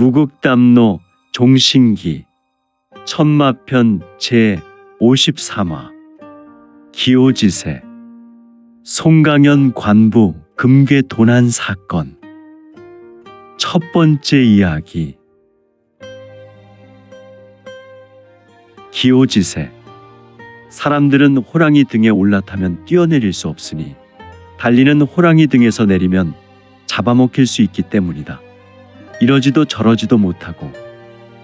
무극담노 종신기 천마편 제53화 기호지세 송강현 관부 금괴 도난 사건. 첫 번째 이야기. 기호지세. 사람들은 호랑이 등에 올라타면 뛰어내릴 수 없으니 달리는 호랑이 등에서 내리면 잡아먹힐 수 있기 때문이다. 이러지도 저러지도 못하고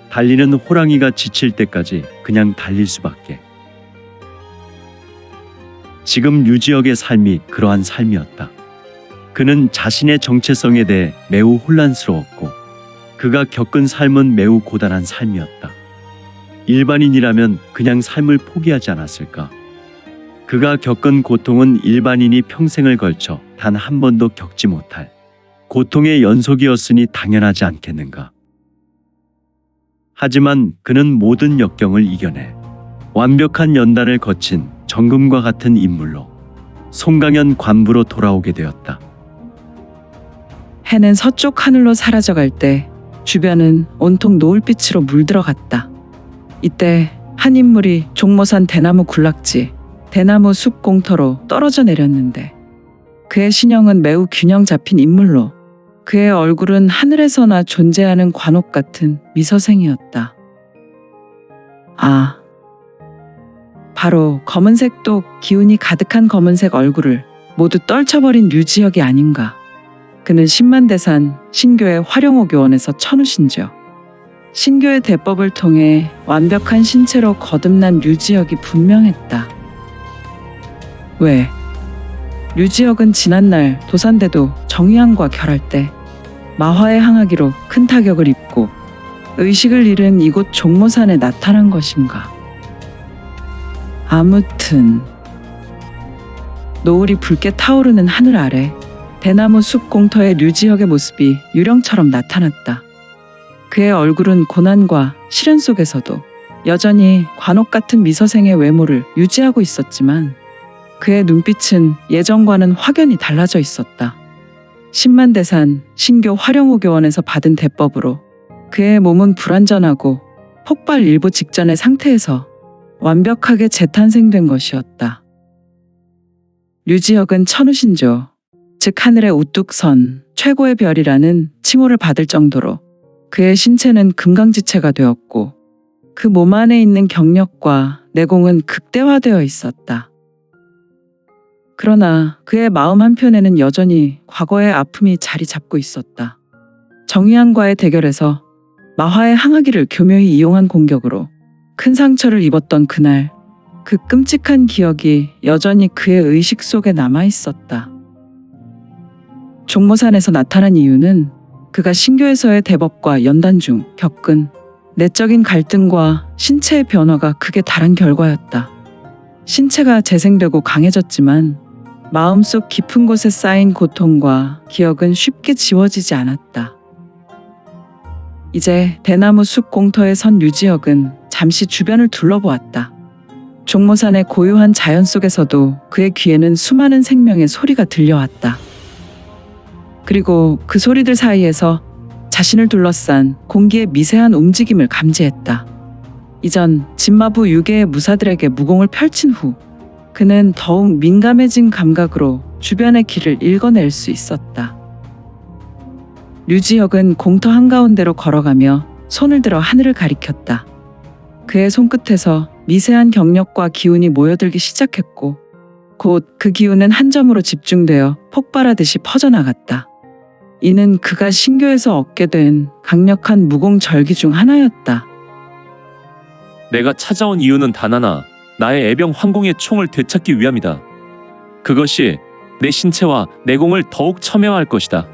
달리는 호랑이가 지칠 때까지 그냥 달릴 수밖에. 지금 류지혁의 삶이 그러한 삶이었다. 그는 자신의 정체성에 대해 매우 혼란스러웠고 그가 겪은 삶은 매우 고단한 삶이었다. 일반인이라면 그냥 삶을 포기하지 않았을까? 그가 겪은 고통은 일반인이 평생을 걸쳐 단 한 번도 겪지 못할 고통의 연속이었으니 당연하지 않겠는가? 하지만 그는 모든 역경을 이겨내 완벽한 연단을 거친 정금과 같은 인물로 송강현 관부로 돌아오게 되었다. 해는 서쪽 하늘로 사라져갈 때 주변은 온통 노을빛으로 물들어갔다. 이때 한 인물이 종모산 대나무 군락지, 대나무 숲 공터로 떨어져 내렸는데 그의 신형은 매우 균형 잡힌 인물로 그의 얼굴은 하늘에서나 존재하는 관옥 같은 미서생이었다. 아, 바로 검은색도 기운이 가득한 검은색 얼굴을 모두 떨쳐버린 류지혁이 아닌가. 그는 신만대산 신교의 화룡호 교원에서 천우신죠. 신교의 대법을 통해 완벽한 신체로 거듭난 류지혁이 분명했다. 왜? 류지혁은 지난날 도산대도 정의항과 결할 때 마화의 항하기로 큰 타격을 입고 의식을 잃은 이곳 종모산에 나타난 것인가? 아무튼 노을이 붉게 타오르는 하늘 아래 대나무 숲 공터의 류지혁의 모습이 유령처럼 나타났다. 그의 얼굴은 고난과 시련 속에서도 여전히 관옥 같은 미서생의 외모를 유지하고 있었지만 그의 눈빛은 예전과는 확연히 달라져 있었다. 신만대산 신교 화룡호 교원에서 받은 대법으로 그의 몸은 불완전하고 폭발 일보 직전의 상태에서 완벽하게 재탄생된 것이었다. 류지혁은 천우신조, 즉 하늘의 우뚝 선 최고의 별이라는 칭호를 받을 정도로 그의 신체는 금강지체가 되었고 그 몸 안에 있는 경력과 내공은 극대화되어 있었다. 그러나 그의 마음 한편에는 여전히 과거의 아픔이 자리 잡고 있었다. 정의항과의 대결에서 마화의 항하기를 교묘히 이용한 공격으로 큰 상처를 입었던 그날, 그 끔찍한 기억이 여전히 그의 의식 속에 남아 있었다. 종모산에서 나타난 이유는 그가 신교에서의 대법과 연단 중 겪은 내적인 갈등과 신체의 변화가 극에 달한 결과였다. 신체가 재생되고 강해졌지만 마음속 깊은 곳에 쌓인 고통과 기억은 쉽게 지워지지 않았다. 이제 대나무 숲 공터에 선 류지혁은 잠시 주변을 둘러보았다. 종모산의 고요한 자연 속에서도 그의 귀에는 수많은 생명의 소리가 들려왔다. 그리고 그 소리들 사이에서 자신을 둘러싼 공기의 미세한 움직임을 감지했다. 이전 진마부 6개의 무사들에게 무공을 펼친 후 그는 더욱 민감해진 감각으로 주변의 길을 읽어낼 수 있었다. 류지혁은 공터 한가운데로 걸어가며 손을 들어 하늘을 가리켰다. 그의 손끝에서 미세한 경력과 기운이 모여들기 시작했고 곧 그 기운은 한 점으로 집중되어 폭발하듯이 퍼져나갔다. 이는 그가 신교에서 얻게 된 강력한 무공절기 중 하나였다. 내가 찾아온 이유는 단 하나, 나의 애병 환공의 총을 되찾기 위함이다. 그것이 내 신체와 내공을 더욱 첨예화할 것이다.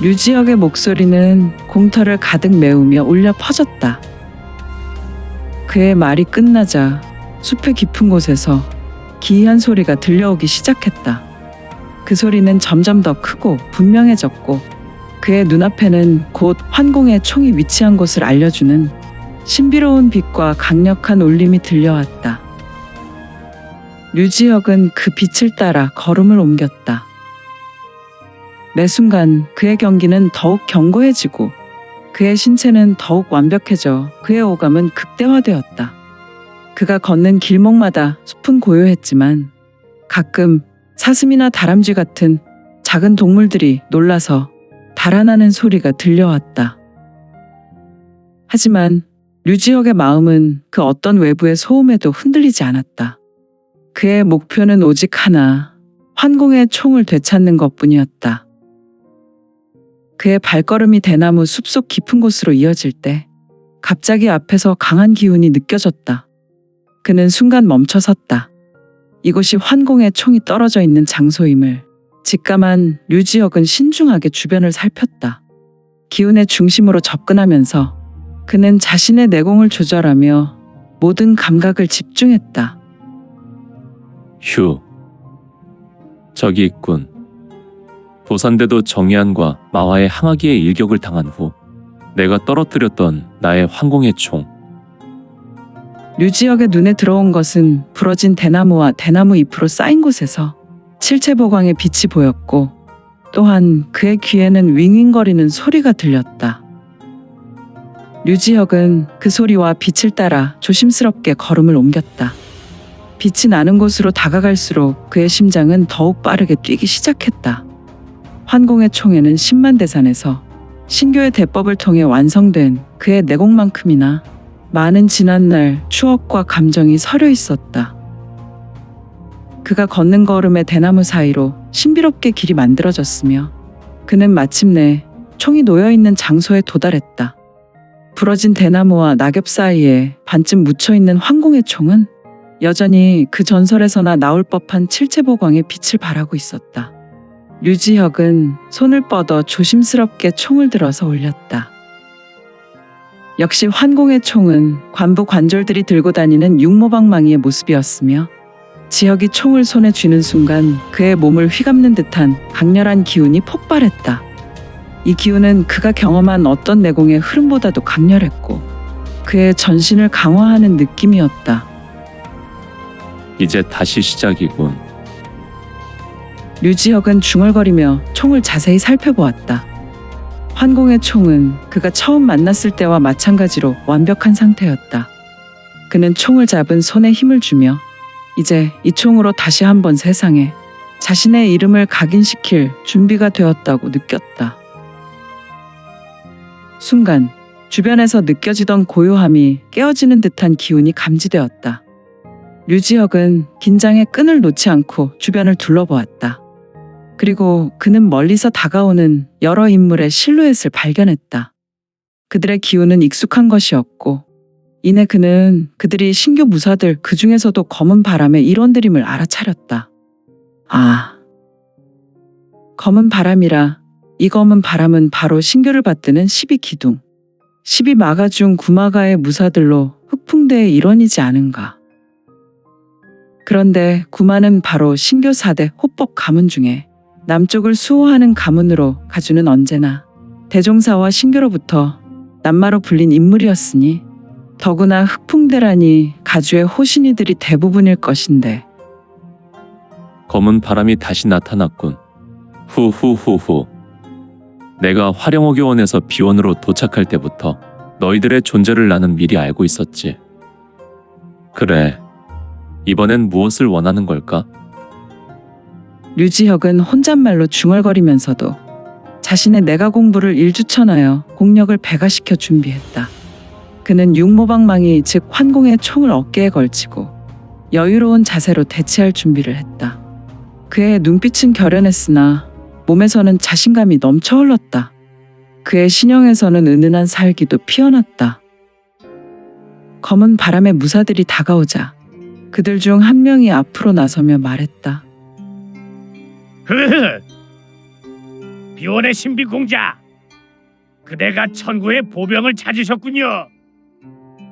류지혁의 목소리는 공터를 가득 메우며 울려 퍼졌다. 그의 말이 끝나자 숲의 깊은 곳에서 기이한 소리가 들려오기 시작했다. 그 소리는 점점 더 크고 분명해졌고 그의 눈앞에는 곧 환공의 총이 위치한 곳을 알려주는 신비로운 빛과 강력한 울림이 들려왔다. 류지혁은 그 빛을 따라 걸음을 옮겼다. 매 순간 그의 경기는 더욱 견고해지고 그의 신체는 더욱 완벽해져 그의 오감은 극대화되었다. 그가 걷는 길목마다 숲은 고요했지만 가끔 사슴이나 다람쥐 같은 작은 동물들이 놀라서 달아나는 소리가 들려왔다. 하지만 류지혁의 마음은 그 어떤 외부의 소음에도 흔들리지 않았다. 그의 목표는 오직 하나, 환공의 총을 되찾는 것뿐이었다. 그의 발걸음이 대나무 숲속 깊은 곳으로 이어질 때 갑자기 앞에서 강한 기운이 느껴졌다. 그는 순간 멈춰 섰다. 이곳이 환공의 총이 떨어져 있는 장소임을 직감한 류지혁은 신중하게 주변을 살폈다. 기운의 중심으로 접근하면서 그는 자신의 내공을 조절하며 모든 감각을 집중했다. 휴. 저기 있군. 도산대도 정의안과 마화의 항아기의 일격을 당한 후 내가 떨어뜨렸던 나의 환공의 총. 류지혁의 눈에 들어온 것은 부러진 대나무와 대나무 잎으로 쌓인 곳에서 칠채보광의 빛이 보였고 또한 그의 귀에는 윙윙거리는 소리가 들렸다. 류지혁은 그 소리와 빛을 따라 조심스럽게 걸음을 옮겼다. 빛이 나는 곳으로 다가갈수록 그의 심장은 더욱 빠르게 뛰기 시작했다. 환공의 총에는 10만 대산에서 신교의 대법을 통해 완성된 그의 내공만큼이나 많은 지난날 추억과 감정이 서려 있었다. 그가 걷는 걸음에 대나무 사이로 신비롭게 길이 만들어졌으며 그는 마침내 총이 놓여있는 장소에 도달했다. 부러진 대나무와 낙엽 사이에 반쯤 묻혀있는 환공의 총은 여전히 그 전설에서나 나올 법한 칠채보광의 빛을 발하고 있었다. 류지혁은 손을 뻗어 조심스럽게 총을 들어서 올렸다. 역시 환공의 총은 관부 관졸들이 들고 다니는 육모방망이의 모습이었으며 지혁이 총을 손에 쥐는 순간 그의 몸을 휘감는 듯한 강렬한 기운이 폭발했다. 이 기운은 그가 경험한 어떤 내공의 흐름보다도 강렬했고 그의 전신을 강화하는 느낌이었다. 이제 다시 시작이군. 류지혁은 중얼거리며 총을 자세히 살펴보았다. 환공의 총은 그가 처음 만났을 때와 마찬가지로 완벽한 상태였다. 그는 총을 잡은 손에 힘을 주며 이제 이 총으로 다시 한번 세상에 자신의 이름을 각인시킬 준비가 되었다고 느꼈다. 순간 주변에서 느껴지던 고요함이 깨어지는 듯한 기운이 감지되었다. 류지혁은 긴장의 끈을 놓지 않고 주변을 둘러보았다. 그리고 그는 멀리서 다가오는 여러 인물의 실루엣을 발견했다. 그들의 기운은 익숙한 것이었고 이내 그는 그들이 신교 무사들 그 중에서도 검은 바람의 일원들임을 알아차렸다. 아, 검은 바람이라. 이 검은 바람은 바로 신교를 받드는 12기둥, 12마가 중 9마가의 무사들로 흑풍대의 일원이지 않은가. 그런데 9마는 바로 신교 4대 호법 가문 중에 남쪽을 수호하는 가문으로 가주는 언제나 대종사와 신교로부터 남마로 불린 인물이었으니 더구나 흑풍대라니 가주의 호신이들이 대부분일 것인데. 검은 바람이 다시 나타났군. 후후후후. 내가 화령호교원에서 비원으로 도착할 때부터 너희들의 존재를 나는 미리 알고 있었지. 그래. 이번엔 무엇을 원하는 걸까? 류지혁은 혼잣말로 중얼거리면서도 자신의 내가 공부를 일주천하여 공력을 배가시켜 준비했다. 그는 육모방망이 즉 환공의 총을 어깨에 걸치고 여유로운 자세로 대치할 준비를 했다. 그의 눈빛은 결연했으나 몸에서는 자신감이 넘쳐 흘렀다. 그의 신형에서는 은은한 살기도 피어났다. 검은 바람의 무사들이 다가오자 그들 중 한 명이 앞으로 나서며 말했다. 흐흐, 비원의 신비공자, 그대가 천구의 보병을 찾으셨군요.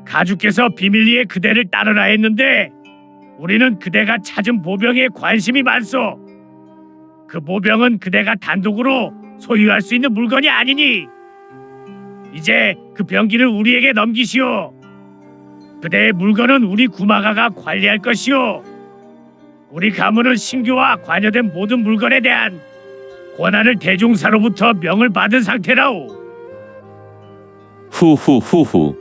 가주께서 비밀리에 그대를 따르라 했는데 우리는 그대가 찾은 보병에 관심이 많소. 그 보병은 그대가 단독으로 소유할 수 있는 물건이 아니니 이제 그 병기를 우리에게 넘기시오. 그대의 물건은 우리 구마가가 관리할 것이오. 우리 가문은 신교와 관여된 모든 물건에 대한 권한을 대종사로부터 명을 받은 상태라오. 후후후후.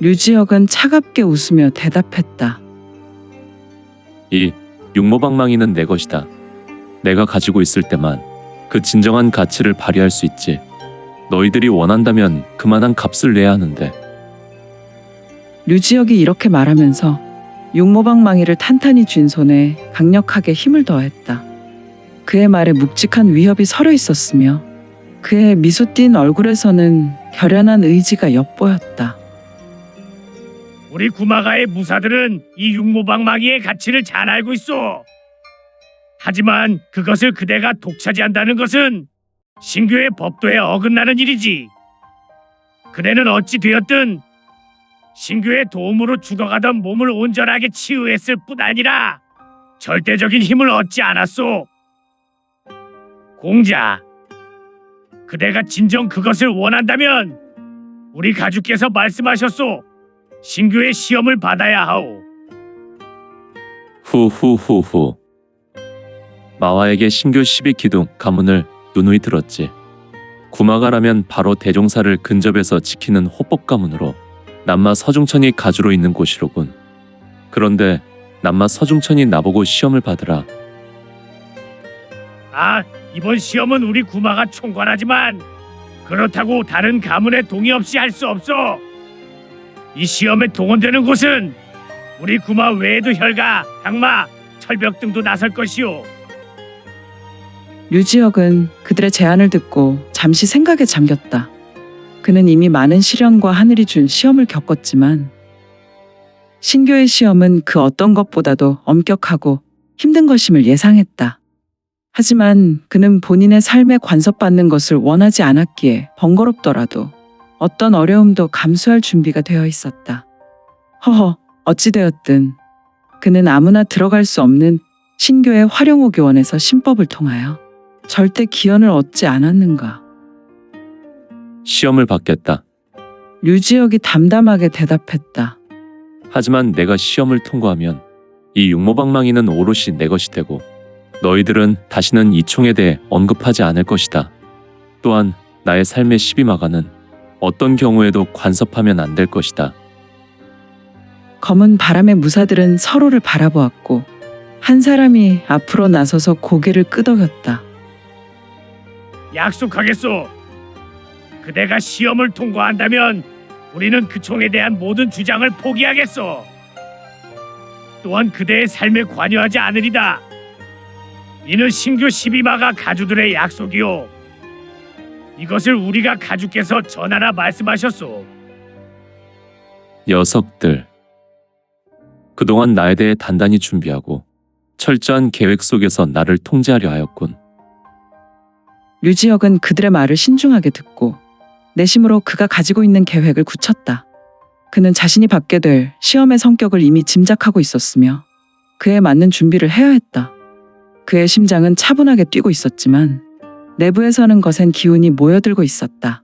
류지혁은 차갑게 웃으며 대답했다. 이 육모방망이는 내 것이다. 내가 가지고 있을 때만 그 진정한 가치를 발휘할 수 있지. 너희들이 원한다면 그만한 값을 내야 하는데. 류지혁이 이렇게 말하면서 육모방망이를 탄탄히 쥔 손에 강력하게 힘을 더했다. 그의 말에 묵직한 위협이 서려 있었으며 그의 미소 띈 얼굴에서는 결연한 의지가 엿보였다. 우리 구마가의 무사들은 이 육모방망이의 가치를 잘 알고 있어. 하지만 그것을 그대가 독차지한다는 것은 신교의 법도에 어긋나는 일이지. 그대는 어찌 되었든 신교의 도움으로 죽어가던 몸을 온전하게 치유했을 뿐 아니라 절대적인 힘을 얻지 않았소. 공자, 그대가 진정 그것을 원한다면 우리 가주께서 말씀하셨소. 신교의 시험을 받아야 하오. 후후후후. 마와에게 신교 12기둥 가문을 누누이 들었지. 구마가라면 바로 대종사를 근접해서 지키는 호법 가문으로 남마 서중천이 가주로 있는 곳이로군. 그런데 남마 서중천이 나보고 시험을 받으라. 아, 이번 시험은 우리 구마가 총괄하지만 그렇다고 다른 가문의 동의 없이 할 수 없어. 이 시험에 동원되는 곳은 우리 구마 외에도 혈가, 당마, 철벽 등도 나설 것이오. 류지혁은 그들의 제안을 듣고 잠시 생각에 잠겼다. 그는 이미 많은 시련과 하늘이 준 시험을 겪었지만 신교의 시험은 그 어떤 것보다도 엄격하고 힘든 것임을 예상했다. 하지만 그는 본인의 삶에 간섭받는 것을 원하지 않았기에 번거롭더라도 어떤 어려움도 감수할 준비가 되어 있었다. 허허, 어찌되었든 그는 아무나 들어갈 수 없는 신교의 화룡호 교원에서 신법을 통하여 절대 기원을 얻지 않았는가. 시험을 받겠다. 류지혁이 담담하게 대답했다. 하지만 내가 시험을 통과하면 이 육모방망이는 오롯이 내 것이 되고 너희들은 다시는 이 총에 대해 언급하지 않을 것이다. 또한 나의 삶의 12마가는 어떤 경우에도 간섭하면 안 될 것이다. 검은 바람의 무사들은 서로를 바라보았고 한 사람이 앞으로 나서서 고개를 끄덕였다. 약속하겠소. 그대가 시험을 통과한다면 우리는 그 총에 대한 모든 주장을 포기하겠소. 또한 그대의 삶에 관여하지 않으리다. 이는 신교 12마가 가주들의 약속이오. 이것을 우리가 가주께서 전하라 말씀하셨소. 녀석들. 그동안 나에 대해 단단히 준비하고 철저한 계획 속에서 나를 통제하려 하였군. 류지혁은 그들의 말을 신중하게 듣고 내심으로 그가 가지고 있는 계획을 굳혔다. 그는 자신이 받게 될 시험의 성격을 이미 짐작하고 있었으며 그에 맞는 준비를 해야 했다. 그의 심장은 차분하게 뛰고 있었지만 내부에서는 거센 기운이 모여들고 있었다.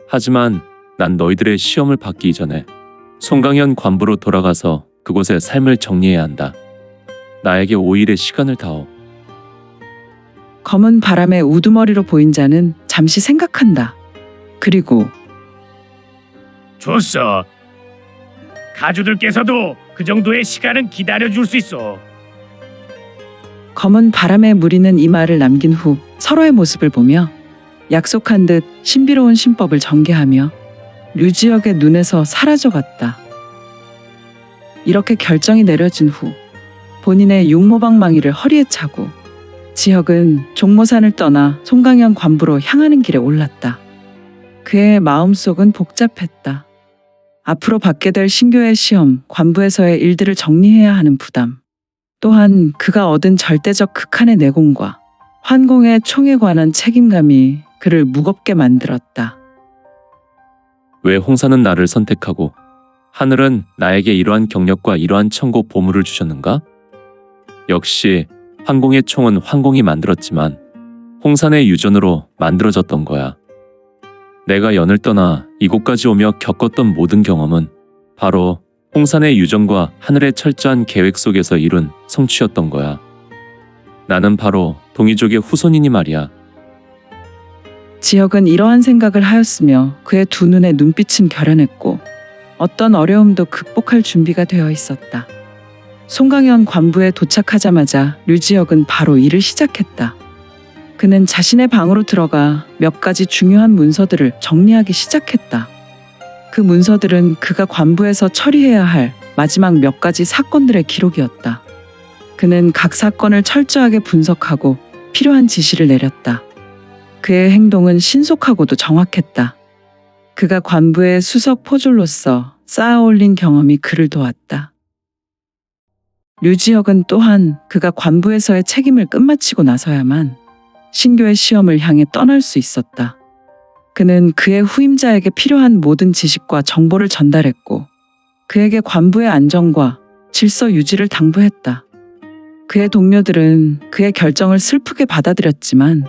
하지만 난 너희들의 시험을 받기 이전에 송강현 관부로 돌아가서 그곳의 삶을 정리해야 한다. 나에게 5일의 시간을 다오. 검은 바람에 우두머리로 보인 자는 잠시 생각한다. 그리고 좋소. 가주들께서도 그 정도의 시간은 기다려줄 수 있어. 검은 바람에 무리는 이 말을 남긴 후 서로의 모습을 보며 약속한 듯 신비로운 신법을 전개하며 류지혁의 눈에서 사라져갔다. 이렇게 결정이 내려진 후 본인의 육모방망이를 허리에 차고 지혁은 종모산을 떠나 송강현 관부로 향하는 길에 올랐다. 그의 마음속은 복잡했다. 앞으로 받게 될 신교의 시험, 관부에서의 일들을 정리해야 하는 부담, 또한 그가 얻은 절대적 극한의 내공과 환공의 총에 관한 책임감이 그를 무겁게 만들었다. 왜 홍사는 나를 선택하고 하늘은 나에게 이러한 경력과 이러한 천고 보물을 주셨는가? 역시 환공의 총은 환공이 만들었지만 홍산의 유전으로 만들어졌던 거야. 내가 연을 떠나 이곳까지 오며 겪었던 모든 경험은 바로 홍산의 유전과 하늘의 철저한 계획 속에서 이룬 성취였던 거야. 나는 바로 동이족의 후손이니 말이야. 지혁은 이러한 생각을 하였으며 그의 두 눈에 눈빛은 결연했고 어떤 어려움도 극복할 준비가 되어 있었다. 송강현 관부에 도착하자마자 류지혁은 바로 일을 시작했다. 그는 자신의 방으로 들어가 몇 가지 중요한 문서들을 정리하기 시작했다. 그 문서들은 그가 관부에서 처리해야 할 마지막 몇 가지 사건들의 기록이었다. 그는 각 사건을 철저하게 분석하고 필요한 지시를 내렸다. 그의 행동은 신속하고도 정확했다. 그가 관부의 수석 포졸로서 쌓아올린 경험이 그를 도왔다. 류지혁은 또한 그가 관부에서의 책임을 끝마치고 나서야만 신교의 시험을 향해 떠날 수 있었다. 그는 그의 후임자에게 필요한 모든 지식과 정보를 전달했고 그에게 관부의 안정과 질서 유지를 당부했다. 그의 동료들은 그의 결정을 슬프게 받아들였지만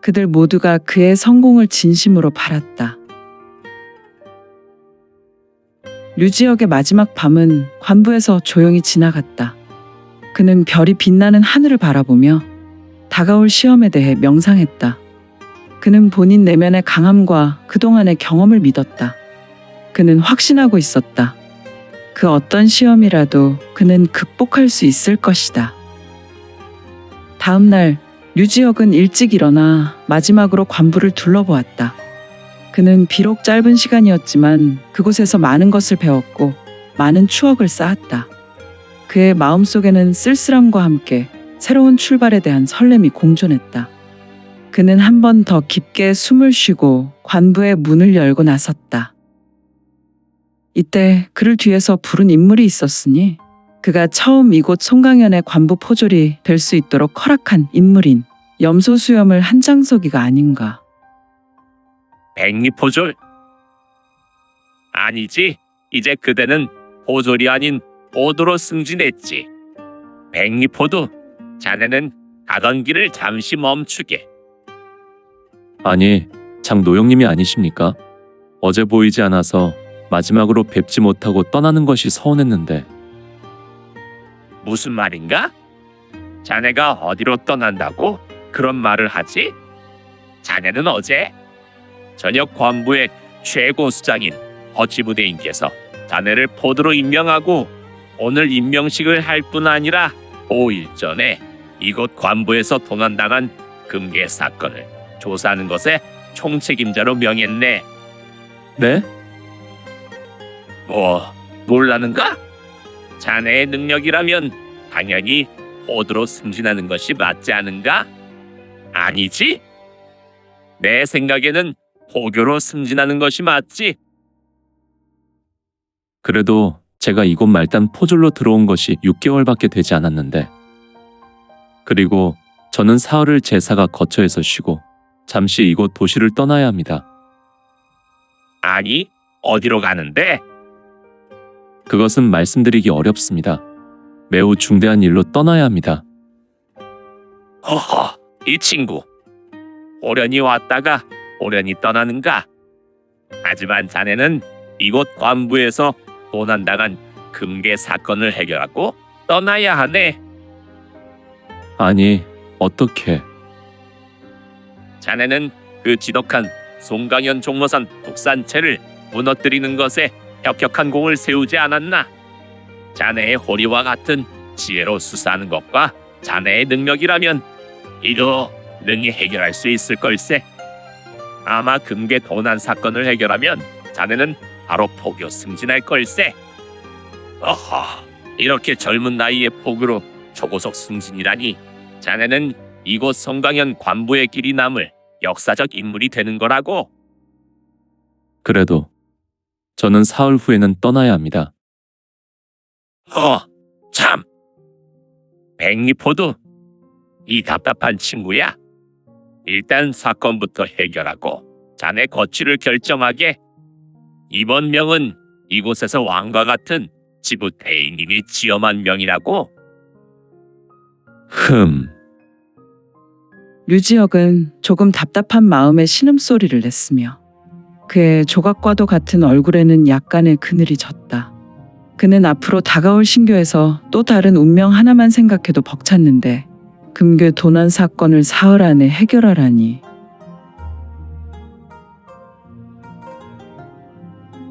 그들 모두가 그의 성공을 진심으로 바랐다. 류지혁의 마지막 밤은 관부에서 조용히 지나갔다. 그는 별이 빛나는 하늘을 바라보며 다가올 시험에 대해 명상했다. 그는 본인 내면의 강함과 그동안의 경험을 믿었다. 그는 확신하고 있었다. 그 어떤 시험이라도 그는 극복할 수 있을 것이다. 다음 날 류지혁은 일찍 일어나 마지막으로 관부를 둘러보았다. 그는 비록 짧은 시간이었지만 그곳에서 많은 것을 배웠고 많은 추억을 쌓았다. 그의 마음속에는 쓸쓸함과 함께 새로운 출발에 대한 설렘이 공존했다. 그는 한 번 더 깊게 숨을 쉬고 관부의 문을 열고 나섰다. 이때 그를 뒤에서 부른 인물이 있었으니 그가 처음 이곳 송강현의 관부 포졸이 될 수 있도록 허락한 인물인 염소수염을 한장석이가 아닌가. 백리포졸? 아니지. 이제 그대는 포졸이 아닌 포도로 승진했지. 백리포도, 자네는 가던 길을 잠시 멈추게. 아니, 장노영님이 아니십니까? 어제 보이지 않아서 마지막으로 뵙지 못하고 떠나는 것이 서운했는데. 무슨 말인가? 자네가 어디로 떠난다고 그런 말을 하지? 자네는 어제 저녁 관부의 최고 수장인 허지부대인께서 자네를 포도로 임명하고 오늘 임명식을 할 뿐 아니라 5일 전에 이곳 관부에서 도난당한 금괴 사건을 조사하는 것에 총책임자로 명했네. 네? 뭐 놀라는가? 자네의 능력이라면 당연히 포도로 승진하는 것이 맞지 않은가? 아니지? 내 생각에는 포교로 승진하는 것이 맞지. 그래도 제가 이곳 말단 포졸로 들어온 것이 6개월밖에 되지 않았는데. 그리고 저는 사흘을 제사가 거처에서 쉬고 잠시 이곳 도시를 떠나야 합니다. 아니, 어디로 가는데? 그것은 말씀드리기 어렵습니다. 매우 중대한 일로 떠나야 합니다. 허허, 이 친구. 오련히 왔다가 오련히 떠나는가? 하지만 자네는 이곳 관부에서 도난당한 금괴 사건을 해결하고 떠나야 하네. 아니, 어떻게? 자네는 그 지독한 송강현 종모산 독산체를 무너뜨리는 것에 혁혁한 공을 세우지 않았나? 자네의 호리와 같은 지혜로 수사하는 것과 자네의 능력이라면 이도 능히 해결할 수 있을 걸세. 아마 금괴 도난 사건을 해결하면 자네는 바로 포교 승진할 걸세. 어허, 이렇게 젊은 나이에 포교로 초고속 승진이라니. 자네는 이곳 송강현 관부의 길이 남을 역사적 인물이 되는 거라고. 그래도 저는 사흘 후에는 떠나야 합니다. 참. 백리포도, 이 답답한 친구야. 일단 사건부터 해결하고 자네 거취를 결정하게. 이번 명은 이곳에서 왕과 같은 지부대인님이 지엄한 명이라고. 류지혁은 조금 답답한 마음에 신음소리를 냈으며 그의 조각과도 같은 얼굴에는 약간의 그늘이 졌다. 그는 앞으로 다가올 신교에서 또 다른 운명 하나만 생각해도 벅찼는데 금괴 도난 사건을 사흘 안에 해결하라니.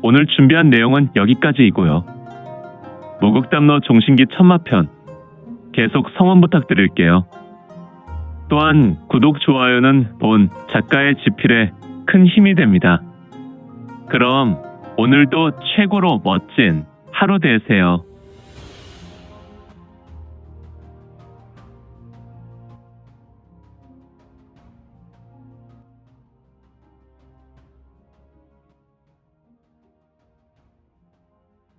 오늘 준비한 내용은 여기까지이고요. 무극담로 종신기 천마편 계속 성원 부탁드릴게요. 또한 구독, 좋아요는 본 작가의 지필에 큰 힘이 됩니다. 그럼 오늘도 최고로 멋진 하루 되세요.